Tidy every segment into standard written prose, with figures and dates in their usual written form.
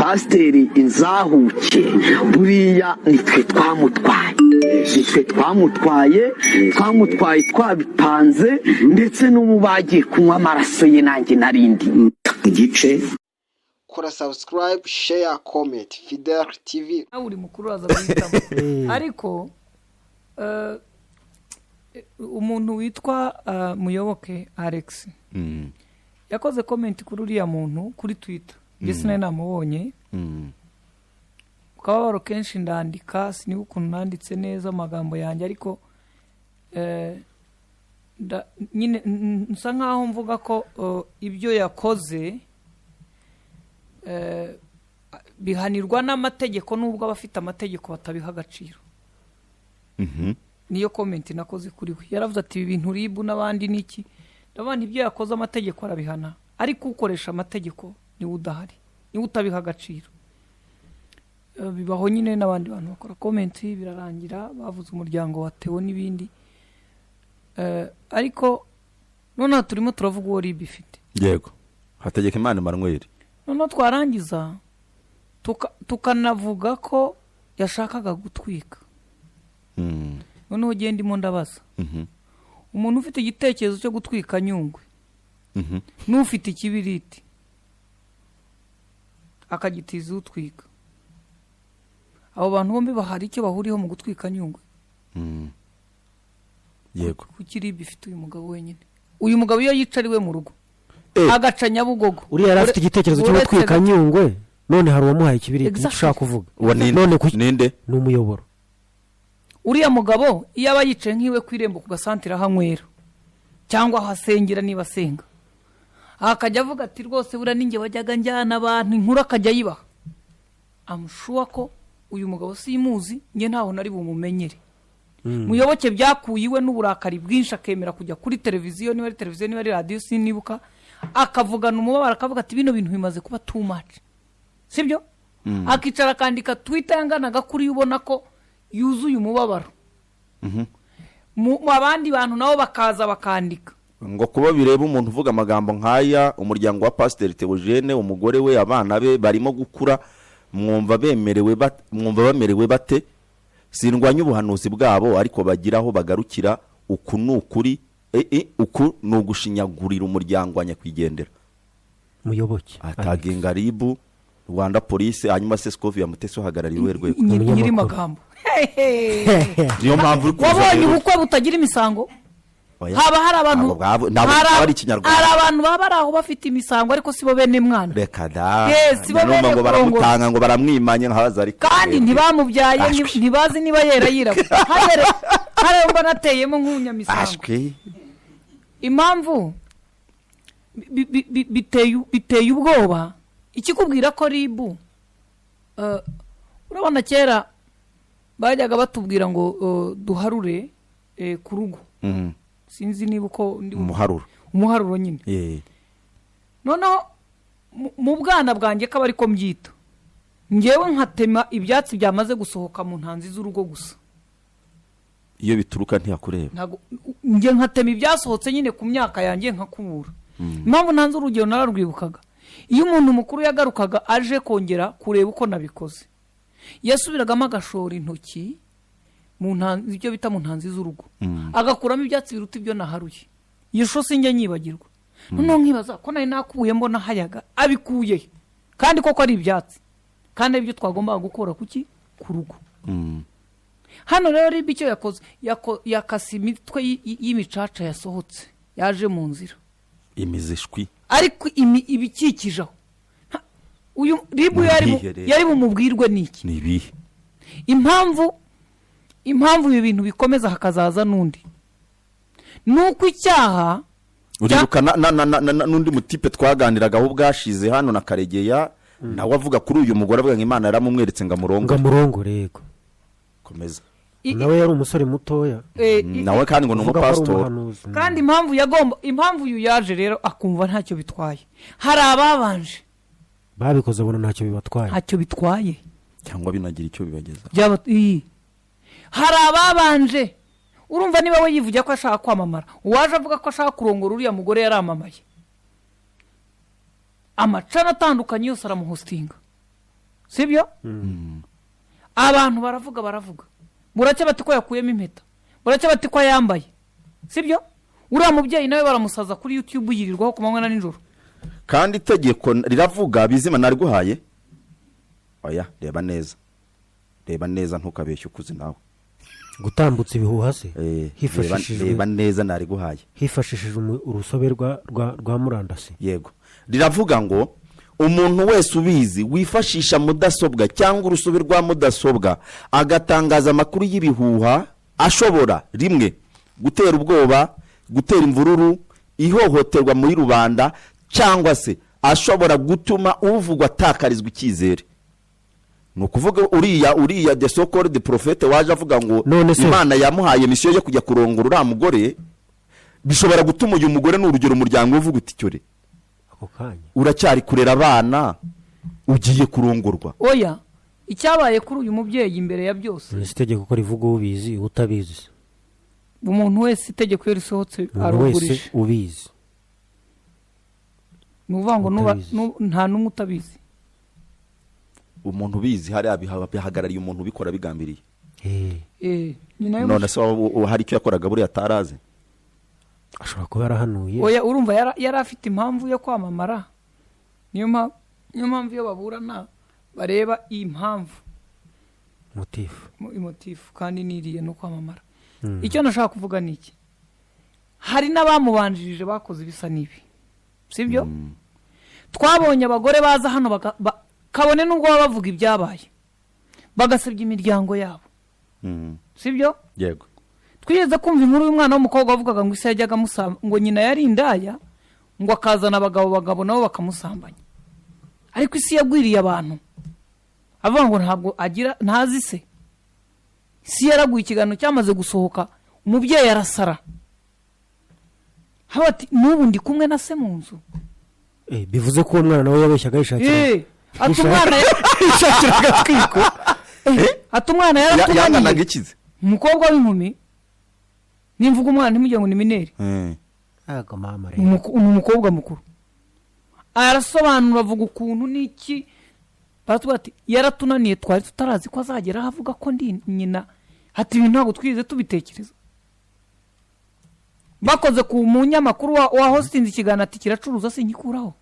pasiteri inzahuke buriya nitwe twamutwaye twabipanze ndetse n'ubu bagiye kunywa amaraso ye nanjye narindi igice. Kora subscribe, share, comment. Fidel TV. Uri mukuru aza guhitamo. Ariko umuntu witwa Muyoboke Alex yakoze comment kuri uriya muntu kuri Twitter. Ndetse nawe namubonye. Ukababaro kenshi ndandika siniba ukuntu nanditse neza amagambo yanjye ariko nyine nsa nkaho mvuga ko ibyo yakoze bihanirwa n'amategeko nubwo abafite amategeko batabiha agaciro. Niyo comment nakoze kuri we yaravuze ati ibi bintu ribu n'abandi niki n'abandi ibyo yakoze amategeko arabihana ariko ukoresha amategeko ni udahari ni utabiha agaciro. Bibaho nyine n'abandi bantu bakora comment birarangira bavuze umuryango watewe n'ibindi ariko none turimo turavuga uwo ribu ifite. Yego hategeka Imana Emmanuel. None twarangiza tukanavuga ko yashakaga gutwika. None ugenda imo ndabaza. Umuntu ufite igitekerezo cyo gutwika Nyungwe. N'ufite ikibiriti akagitiza utwika. Abo bantu bombi bahari icyo bahuriho mu gutwika Nyungwe. Yego. Kukiri bifite uyu mugabo wenyine. Uyu mugabo iyo yicariwe mu rugo agaca Nyabugogo. Uri yarafite igitekerezo cyo gutwika Nyungwe none hari uwamuhaye ikibiriti ushaka kuvuga. None ninde? N'umuyoboro. Uriya mugabo iyo aba yicaye nkiwe kwirembo ku gasantira hanywera cyangwa hasengera niba asenga akajya avuga ati rwose bura ninge wajyaga njyana abantu inkuru akajya yibaha. Amushuwa ko uyu mugabo simuzi nge ntaho nari bumumenyere. Muyoboke byakuye iwe n'uburakari bwinshi akemera kujya kuri televiziyo niba ari televiziyo niba ari radio sinibuka akavugana umubabara akavuga ati bino bintu bimaze kuba too much. Sibyo? Akicara akandika Twitter yanganaga kuri ubona ko yuzuye umubabaro. Mu abandi bantu nabo bakaza bakandika ngo kuba bireba umuntu uvuga amagambo nkaya umuryango wa Pasteur Theogene umugore we abana be barimo gukura mwumva bamerewe bate. Sindwanya ubuhanuzi bwabo ariko bagiraho bagarukira uku nukuri uku nugushinyagurira umuryango wa nyakwigendera. Muyoboke atagenga ribu Rwanda Police hanyuma se Scovia Mutesi uhagarariwe rwego nyiri magambo. Niyo mpamvu wabonye ubukwe butagira imisango. Haba hari abantu ari Kinyarwanda. Hari abantu baba aho bafite imisango ariko sibo bene mwana. Reka da. Sibo bene ngo baramutanga ngo baramwimanye nkabaza ariko. Kandi ntibamubyaye ntibazi niba yera yirabura. Hari ngo nateyemo nk'unyamisango. Impamvu biteye ubwoba ikikubwira ko ribu urabona kera bajyaga batubwira ngo duharure ku rugo. Sinzi niba uko ndi umuharuro nyine. Noneho mu bwana bwanjye ko bari ko mbyita ngewe nkatema ibyatsi byamaze gusohoka mu ntanzi z'urugo gusa. Iyo bituruka ntiyakureba. Nge nkatema ibyasohotse nyine ku myaka yanjye nkakubura. Impamvu ntanze urugero nararwibukaga iyo umuntu mukuru yagarukaga aje kongera kureba uko nabikoze yasubiragamo agashora intoki mu ntanzi ibyo bita mu ntanzi z'urugo agakuramo ibyatsi biruta ibyo naharuye. Iyo shose sinjye nyibagirwa. Noneho nkibaza ko nari nakuye mbona hayaga abikuye kandi koko ari ibyatsi kandi ibyo twagombaga gukora kuki ku rugo. Hano rero ribi icyo yakoze yakasi imitwe y'imicaca yasohotse yaje mu nzira imizishwi ariko ibikikijaho. Uyu ribu yari bumubwirwe niki nibihe impamvu ibi bintu bikomeza hakazaza nundi nuko icyaha uriruka n'undi mutipe twaganiraga aho bwashize hano na Karegeya nawe avuga kuri uyu mugore avuga ngo Imana yaramumweretse ngo amurongore. Yego komeza. Nawe yari umusore mutoya nawe kandi ngo n'umupastor kandi impamvu uyu yaje rero akumva ntacyo bitwaye. Hari ababanje babikoze bona ntacyo bitwaye cyangwa binagira icyo bibageza. Hari ababanje urumva niba we yivugira ko ashaka kwamamara uwaje avuga ko ashaka kurongora uriya mugore yaramamaye amacana atandukanye yose aramuhostinga sibyo abantu baravuga buracya bati ko yakuyemo impeta buracya bati ko yambaye sibyo uriya mubyeyi nawe baramusaza kuri YouTube yirirwaho ku manywa na nijoro kandi itegeko riravuga bizima nariguhaye oya reba neza ntukabeshye ukuzi nawe gutambutsa ibihuha se reba neza nariguhaye hifashishije urusobe rwa murandasi yego riravuga ngo umuntu wese ubizi wifashisha mudasobwa cyangwa urusobe rwa mudasobwa agatangaza amakuru y'ibihuha ashobora rimwe gutera ubwoba gutera imvururu ihohoterwa muri rubanda cyangwa se ashobora gutuma uvugwa atakarizwa icyizere ni ukuvuga uriya de sokore de profete waje avuga ngo Imana yamuhaye misiyo yo kujya kurongora uriya mugore bishobora gutuma uyu mugore n'urugero umuryango uvuga uti cyore ako kanya uracyari kurera abana ugiye kurongorwa oya icyabaye kuri uyu mubyeyi imbere ya byose ni itegeko ko rivuga ubizi utabizi umuntu wese itegeko iyo risohotse arugurije ubizi ni ukuvuga ngo nta n'umwe utabizi umuntu ubizi hariya bihagarariye umuntu ubikora bigambiriye none se hari icyo yakoraga buriya atarazi ashobora kuba yarahanuye oya urumva yari afite impamvu yo kwamamara niyo mpamvu iyo baburana bareba iyi mpamvu motifu kandi niriye no kwamamara icyo nashaka kuvuga ni iki hari n'abamubanjirije bakoze ibisa n'ibi sibyo twabonye abagore baza hano kabone n'ubwo baba bavuga ibyabaye bagasebya imiryango yabo sibyo yego twigeze kumva inkuru y'umwana w'umukobwa wavugaga ngo ise yajyaga amusamba ngo nyina yari indaya ngo akazana abagabo nabo bakamusambanya ariko isi yagwiriye abantu avuga ngo ntabwo agira ntazi se isi yaraguye ikiganiro cyamaze gusohoka umubyeyi arasara haba ati n'ubu ndi kumwe na se mu nzu bivuze ko uwo mwana nawe yabeshyaga yishakira ati umwana yishakira agatwiko ati umwana yanganaga ikize umukobwa w'inkumi nimvuga umwana ntimujye ngo ni mineri ni umukobwa mukuru arasobanura avuga ukuntu n'iki baratubwira ati yaratunaniye twari tutarazi ko azagera aho avuga ko ndi nyina ati ibintu ntabwo twize tubitekereza bakoze ku munyamakuru wa hostinze ikiganiro ati kiracuruza sinkikuraho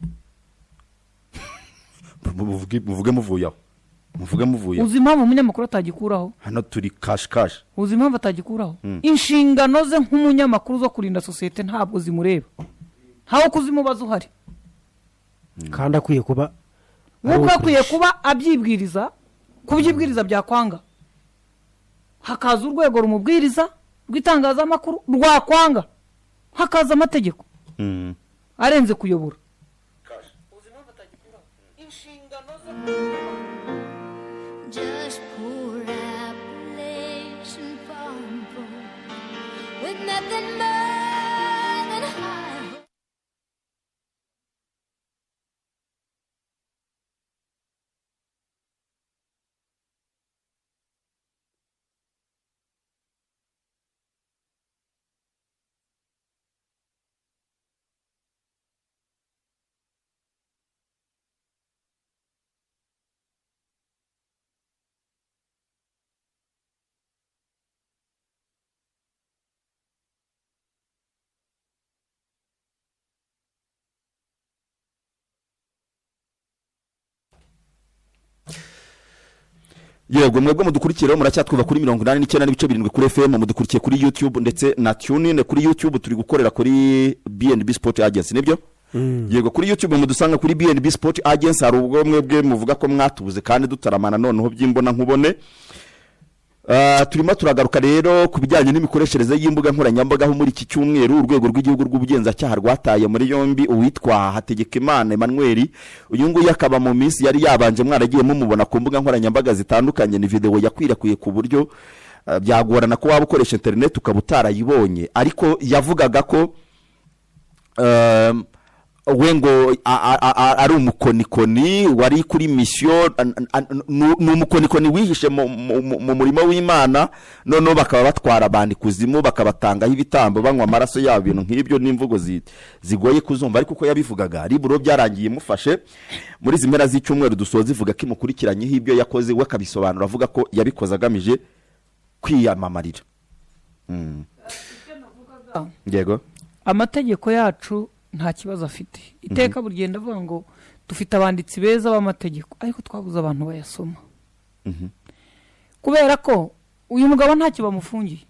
muvuge muvuyeho uzi impamvu umunyamakuru atagikuraho hano turi kashi uzi impamvu atagikuraho inshingano ze nk'umunyamakuru zo kurinda sosiyete ntabwo zimureba ntawe kuzimubaza uhari kandi akwiye kuba nk'uko akwiye kuba abyibwiriza kubyibwiriza byakwanga hakaza urwego rumubwiriza rw'itangazamakuru rwakwanga hakaza amategeko arenze kuyobora Just poor Appalachian farm boy with nothing more than high. yego mwebwe mudukurikira muracyatwuva kuri 89.7 kuri FM mudukurikiye kuri YouTube ndetse na TuneIn kuri YouTube turi gukorera kuri BNB Sport Agency nibyo yego kuri YouTube mudusanga kuri BNB Sport Agency hari ubwo mwebwe muvuga ko mwatubuze kandi dutaramana noneho byimbona nkubone turimo turagaruka rero ku bijyanye n'imikoreshereze y'imbuga nkoranyambaga aho muri iki cyumweru urwego rw'igihugu rw'ubugenzacyaha rwataye muri yombi uwitwa Hategekimana Emmanuel uyu nguyu akaba mu minsi yari yabanje mwaragiye mumubona ku mbuga nkoranyambaga zitandukanye ni video yakwirakwiye ku buryo byagorana ko waba ukoresha internet ukaba utarayibonye ariko yavugaga ko we ngo ari umukonikoni wari kuri misiyo, ni umukonikoni wihishe mu murimo w'Imana, noneho bakaba batwara abantu ikuzimu bakabatangaho ibitambo banywa amaraso yabo, ibintu nk'ibyo n'imvugo zigoye kuzumva, ariko uko yabivugaga ari buro byarangiye imufashe muri izi mpera z'icyumweru dusoza ivuga ko imukurikiranyeho ibyo yakoze, we akabisobanura avuga ko yabikoze agamije kwiyamamarira. Yego, amategeko yacu nta kibazo afite, iteka burigenda avuga ngo dufite abanditsi beza b'amategeko, ariko twabuze abantu bayasoma. Kubera ko uyu mugabo ntacyo bamufungiye,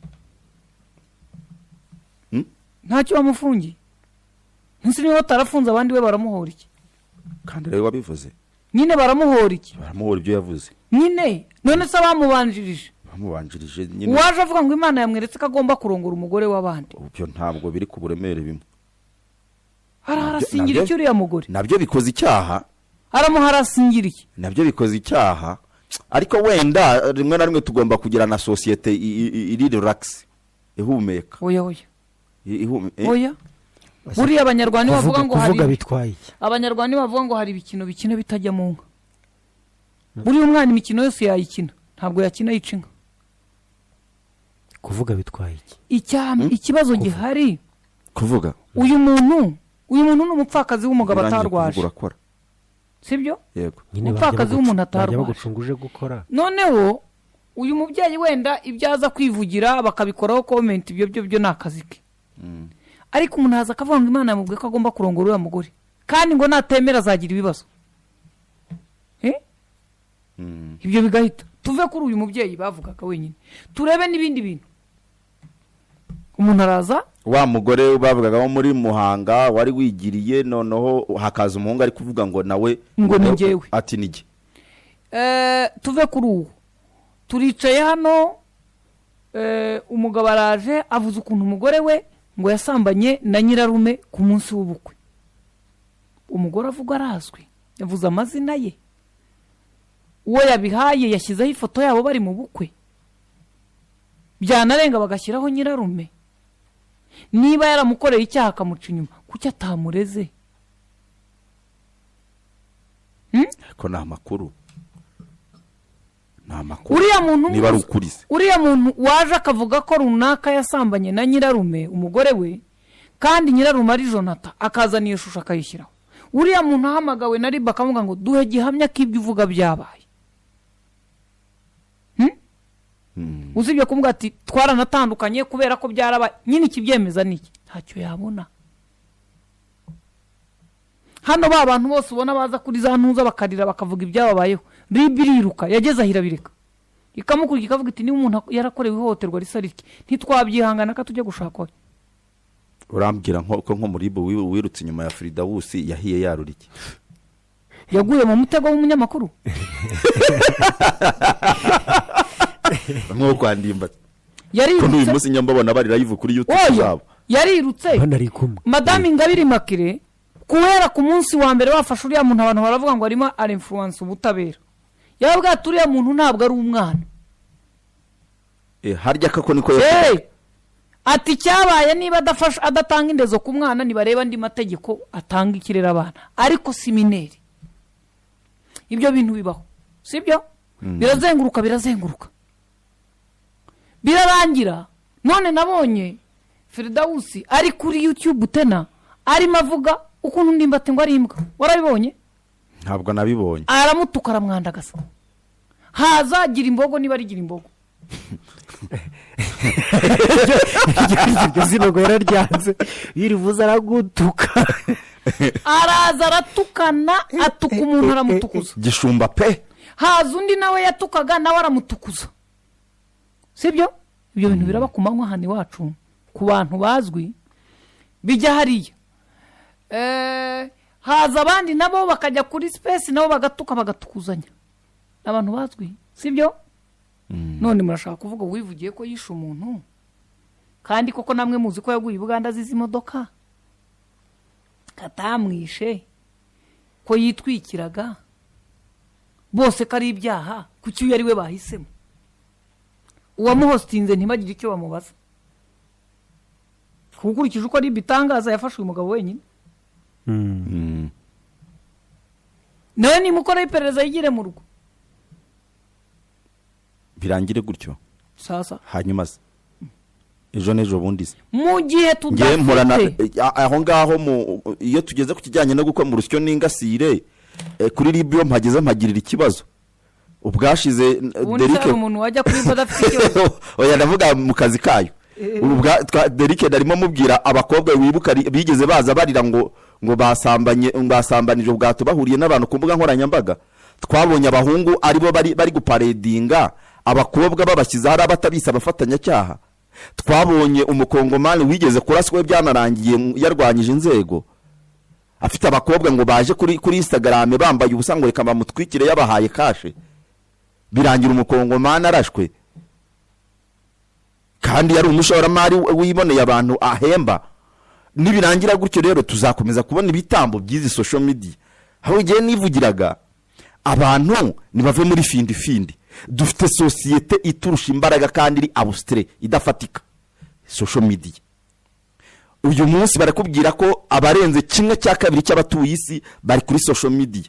ntacyo bamufungiye, ntusi niba batarafunze abandi we baramuhora iki? kandi rero wabivuze nyine baramuhora iki? baramuhora ibyo yavuze nyine, none se abamubanjirije nyine, waje avuga ngo Imana yamweretse ko agomba kurongora umugore w'abandi. ibyo ntabwo biri ku buremere bimwe. Arasingira iki uriya mugore? Nabyo bikoze icyaha. Aramuharasingira iki? Nabyo bikoze icyaha, ariko wenda rimwe na rimwe tugomba kugira na societe iri relax, ihumeka. Oya buriya abanyarwanda bavuga ngo hari bitwaye iki? Abanyarwanda bavuga ngo hari ibikino bikina bitajya mu nka. Buriya umwana imikino yose yayikina, ntabwo yakina yica inka. Kuvuga bitwaye iki? Ikibazo gihari kuvuga uyu muntu ni umupfakazi w'umugabo atarwaje, sibyo? Yego, umupfakazi w'umuntu atarwaje. Noneho uyu mubyeyi wenda ibyaza kwivugira bakabikoraho comment, ibyo byo nakazi ke. Ariko umuntu haza akavuga ngo Imana yamubwiye ko agomba kurongora uriya mugore, kandi ngo natemera azagira ibibazo. Ibyo bigahita tuve kuri uyu mubyeyi bavugaga wenyine, turebe n'ibindi bintu. Umuntu araza, wa mugore bavugaga wo muri Muhanga wari wigiriye, noneho hakaza umuhungu ari kuvuga ngo nawe ngo ni njyewe, ati nige. Tuve kuri uwo, turicaye hano, umugabo araje avuze ukuntu umugore we ngo yasambanye na nyirarume ku munsi w'ubukwe. Umugore avuga arazwi, yavuze amazina ye, uwo yabihaye yashyizeho ifoto yabo bari mu bukwe, byanarenga bagashyiraho nyirarume. Niba yaramukoreye icyaha akamuca inyuma, kuki atamureze? Ko nta makuru. Uriya muntu waje akavuga ko runaka yasambanye na nyirarume umugore we, kandi nyirarume ari Jonathan, akazana iyo shusho akayishyiraho. Uriya muntu ahamagawe na RIB akavuga ngo duhe gihamya ko ibyo uvuga byabaye. Uzibye kumubwira ati twaranatandukanye kubera ko byarabaye, nyine ikibyemeza niki? Ntacyo yabona. Hano ba bantu bose ubona baza kuri za ntuza bakarira bakavuga ibyababayeho, RIB iriruka, yageze ahirabireka ikamukurikira ikavuga iti niba umuntu yarakorewe ihohoterwa risa rike ntitwabyihangana ko tujya gushaka. Urambwira nko muri RIB wirutse inyuma ya Firdausi yahiye yarurike, yaguye mu mutego w'umunyamakuru. Nko kwandimba yarirutse, uyu munsi nyambabona bari live kuri YouTube zabo, yarirutse. Madame Ingabire Immaculée kuhera ku munsi wa mbere bafashe uriya muntu, abantu baravuga ngo arimo influence ubutabera. Yababwira ati uriya muntu ntabwo ari umwana. Harya kako niko ati cyabaye niba adatanga indezo ku mwana nibareba andi mategeko atanga ikirera abana, ariko simineri. Ibyo bintu bibaho, sibyo? Birazenguruka birarangira. None nabonye Firdausi ari kuri YouTube tena arimo avuga ukuntu Ndimbati ngo ari imbwa. Warabibonye? Ntabwo nabibonye. Aramutuka aramwandagaza, hazagira imbogo niba arigira imbogo. Iryo zino ngo yararyanze, yirivuza aragutuka. Araza aratukana, atuka umuntu aramutukuza. Gishumba pe. Haza undi nawe yatukaga nawe aramutukuza, sibyo? Ibyo bintu biraba ku manywa hano iwacu ku bantu bazwi bijya hariya. Haza abandi nabo bakajya kuri space nabo bagatuka bagatukuzanya, abantu bazwi, sibyo? None murashaka kuvuga wivugiye ko yishe umuntu, kandi koko namwe muzi ko yaguye Buganda zizi imodoka, katamwishe, ko yitwikiraga, bose kari ibyaha, kuki uyu ari we bahisemo? Uwamuhostinze ntibagire icyo bamubaza. Kukurikije uko ari bitangaza yafashe uyu mugabo wenyine. nawe nimukoraho iperereza yigire mu rugo birangire gutyo sasa hanyuma se ejo n'ejo bundi se mu gihe ngiye mporana tudafite aho ngaho iyo tugeze ku kijyanye no gukora mu rusyo n'ingasire kuri ribyo mpageze mpagirira ikibazo ubwashize ubundi hari umuntu wajya kuri bo adafite ikibazo oya ndavuga mu kazi kayo Derike darimo mubwira abakobwa wibuka bigeze baza barira ngo basambanije ubwato bahuriye n'abantu ku mbuga nkoranyambaga twabonye abahungu aribo bari guparedinga abakobwa babashyize hari abatabisa abafatanyacyaha twabonye umukongomani wigeze kuraswa byanarangiye yarwanyije inzego afite abakobwa ngo baje kuri Instagram bambaye ubusa ngo reka bamutwikire yabahaye kashe birangira umukongomani arashwe kandi yari umushoramari wiboneye abantu ahemba nibirangira gutyo rero tuzakomeza kubona ibitambo by'izi social media aho igihe nivugiraga abantu nibave muri findi dufite societe iturusha imbaraga kandi iri abustre idafatika social media uyu munsi barakubwira ko abarenze kimwe cya kabiri cy'abatuye isi bari kuri social media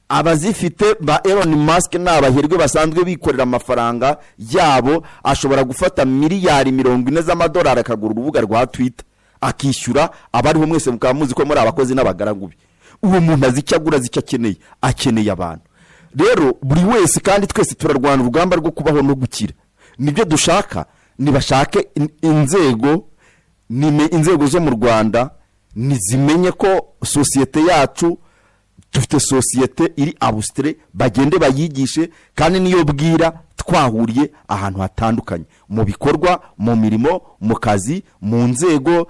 abazifite ba Elon Musk n'abaherwe basanzwe bikorera amafaranga yabo ashobora gufata miliyari 40 z'amadolari akagura urubuga rwa Twitter akishyura abariho mwese mukaba muzi ko muri abakozi n'abagaragu be uwo muntu azicyagura akeneye abantu rero buri wese kandi twese turarwana urugamba rwo kubaho no gukira nibyo dushaka nibashake inzego zo mu Rwanda nizimenye ko societe yacu dufite societe iri abustre bagende bayigishe kandi niyo bwira twahuriye ahantu hatandukanye mu bikorwa mu mirimo mu kazi mu nzego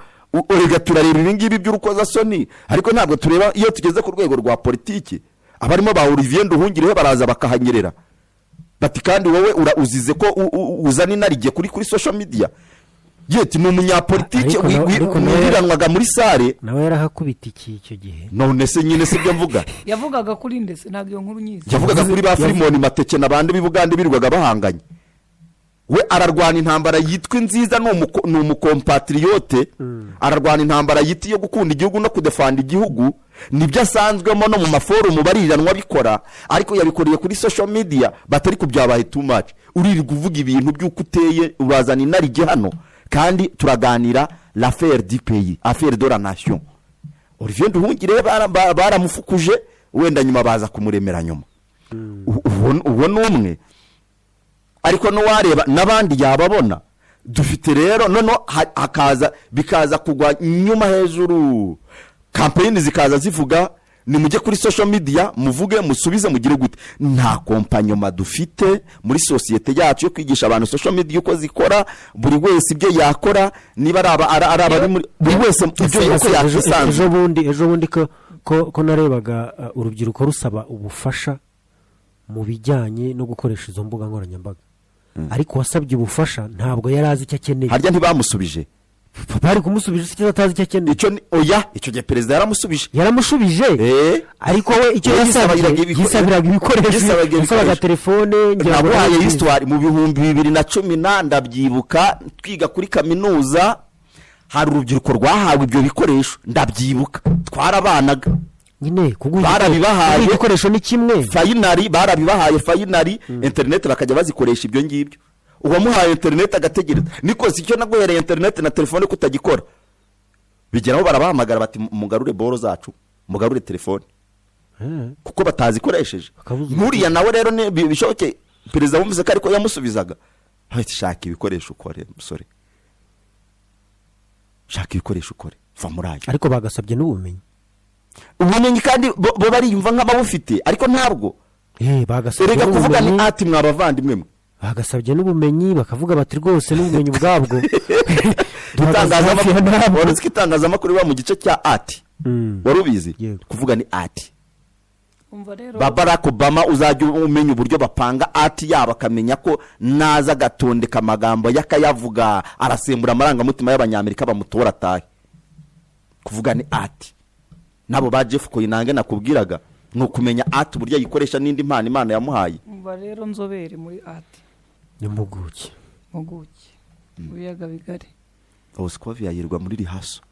urega turareba ibingibi by'urukoza soni ariko ntabwo tureba iyo tugeze ku rwego rwa politiki abarimo ba Olivier Nduhungirehe baraza bakahanyerera bati kandi wowe uzize ko uzana inarige kuri social media yeti ni umunyapolitiki wiranwaga muri sare nawe yarahakubita icyo gihe none se nyine se byo mvuga yavugaga kuri ndetse ntabwo iyo nkuru nyizi yavugaga kuri ba Filimoni Mateke nabandi b'Ibugande birwaga bahanganye we ararwana intambara yitwa nziza ni umukompatriote ararwana intambara yiti yo gukunda igihugu no kudefanda igihugu nibyo asanzwemo no mu maforumu bariranwa bikora ariko yabikoreye kuri social media batari kubyabaye too much uriri kuvuga ibintu by'uko uteye urazana inarige hano kandi turaganira l'affaire du pays affaire de la nation Olivier Nduhungirehe baramufukuje wenda nyuma baza kumuremera nyuma uwo numwe ariko no wareba nabandi yababona dufite rero bikaza kugwa nyuma hejuru campaign zikaza zivuga ni mujye kuri social media muvuge musubize mugire gute nta kompanyoma dufite muri societe yacu yo kwigisha abantu social media uko zikora buri wese ibyo yakora niba ari muri buri wese ibyo uko yakisanze ejo bundi ko narebaga urubyiruko rusaba ubufasha mu bijyanye no gukoresha izo mbuga nkoranyambaga ariko wasabye ubufasha ntabwo yari azi icyo akeneye harya ntibamusubije bari kumusubije icyo atazi icyo akeneye icyo gihe perezida yaramushubije ariko we icyo yisabiraga ibikoresho yasabaga telefone nabaye histoire mu 2010 ndabyibuka twiga kuri kaminuza hari urubyiruko rwahawe ibyo bikoresho ndabyibuka twarabanaga nyine barabibahaye ibikoresho ni kimwe finally barabibahaye finally internet bakajya bazikoresha ibyo ngibyo uwamuhaye internet agategereza niko icyo naguhereye internet na telefone kutagikora bigeraho barabahamagara bati mugarure boro zacu mugarure telefone kuko batazikoresheje nkuriya nawe rero bishoke perezida wumvise ko ariko yamusubizaga ati shaka ibikoresho ukore musore shaka ibikoresho ukore va murayo ariko bagasabye n'ubumenyi kandi bo bariyumva nk'ababufite ariko ntabwo bagasabye rega kuvuga ni ati mwabavandimwe mwe bagasabye n'ubumenyi bakavuga bati rwose n'ubumenyi ubwabwo itangazamakuru riba mu gice cya ati warubizi kuvuga ni ati Barack Obama uzajya umenya uburyo bapanga ati yabo akamenya ko naza agatondeka amagambo yakayavuga arasembura amarangamutima y'abanyamerika bamutora atahe kuvuga ni ati nabo ba Jeff Koinange nakubwiraga no kumenya ati uburyo yikoresha n'indi mpano Imana yamuhaye umva rero nzobere muri ati ni muguki ubiyaga bigari Oscovia yirwa muri rihaso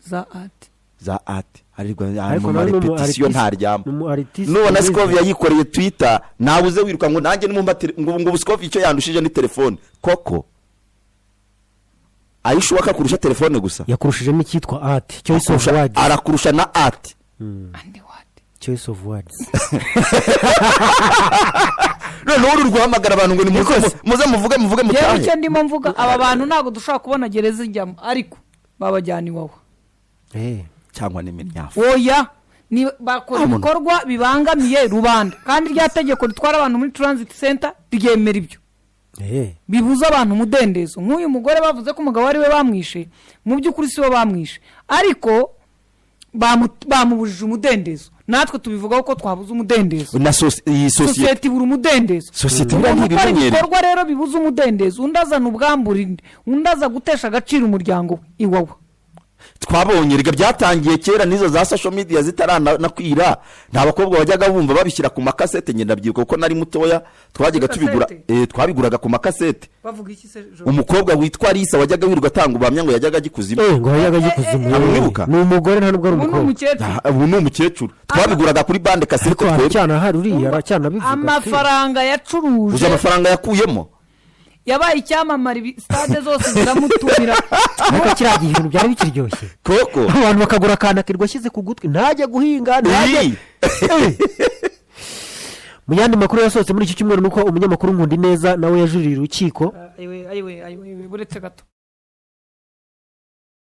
za ati za ati ariko mu nawe marepetisiyo ntaryama ni umu artiste nubona mwiza. Sikovi yayikoreye Twitter nawe uze wiruka ngo nanjye ngo Sikovi icyo yandushije ni telefone koko ayishuka kurusha telefone gusa yakurushije n'icyitwa art choice of words arakurusha na ati andi wadi choice of words none uri guhamagara abantu ngo muze muvuge yewe mutahe icyo ndimo mvuga aba bantu ntabwo dushobora kubona gereza ijyamo ariko babajyana iwawa cyangwa n'iminyafu oya bakora ibikorwa bibangamiye rubanda kandi rya tegeko ritwara abantu muri transit center ryemera ibyo bibuza abantu umudendezo nk'uyu mugore bavuze ko umugabo ari we bamwishe mu by'ukuri si we bamwishe ariko bamubujije umudendezo natwe tubivugaho ko twabuze umudendezo iyi sosiyete ibura umudendezo sosiyete gukora ibikorwa rero bibuza umudendezo undi azana ubwamburinde undi aza gutesha agaciro umuryango iwawe twabonye rega byatangiye kera nizo za social media zitaranakwira nta bakobwa bajyaga bumva babishyira ku makasete ngenda byibuka kuko nari mutoya twajyaga tubigura twabiguraga ku makasete bavuga iki se umukobwa witwa Lisa wajyaga wiruga atanga ubamya ngo yajyaga gikuzimu ngo yajyaga gikuzimu amwibuka ni umugore nta nubwo ari umukobwa ubu ni umukecuru twabiguraga kuri bande kasete twebwe cyana hari uriya aracyana bivuga amafaranga yacuruje uzi amafaranga yakuyemo yabaye icyamamare stade zose ziramutumira ariko kiriya gihe ibintu byari bikiryoshye koko abantu bakagura akana kirwa ashyize ku gutwi ntajya guhinga ntajya mu yandi makuru yasohotse muri iki cyumweru nuko umunyamakuru Nkundineza nawe yajuririye urukiko ayiwe buretse gato